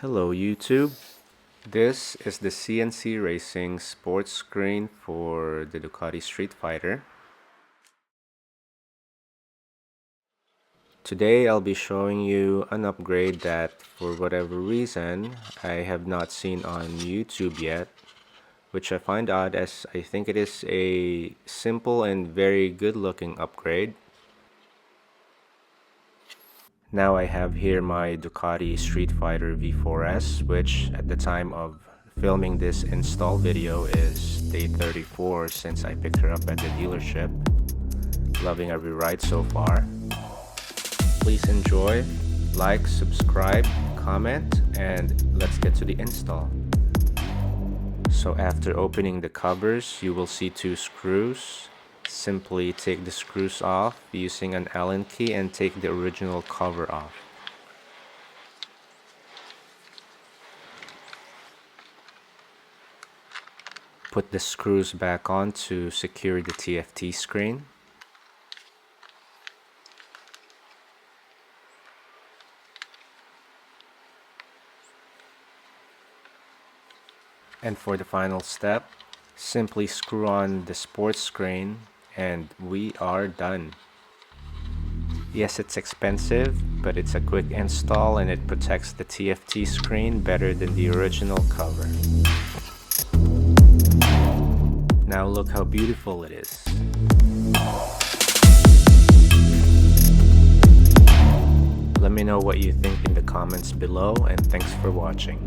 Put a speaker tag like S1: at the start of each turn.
S1: Hello YouTube, this is the CNC Racing sports screen for the Ducati Streetfighter. Today I'll be showing you an upgrade that for whatever reason I have not seen on YouTube yet, which I find odd as I think it is a simple and very good looking upgrade. Now I have here my Ducati Streetfighter V4S, which at the time of filming this install video is day 34 since I picked her up at the dealership. Loving every ride so far. Please enjoy, like, subscribe, comment, and let's get to the install. So after opening the covers, you will see two screws. Simply take the screws off using an Allen key and take the original cover off. Put the screws back on to secure the TFT screen. And for the final step, simply screw on the sports screen and we are done. Yes, it's expensive, but it's a quick install and it protects the TFT screen better than the original cover. Now look how beautiful it is. Let me know what you think in the comments below, and thanks for watching.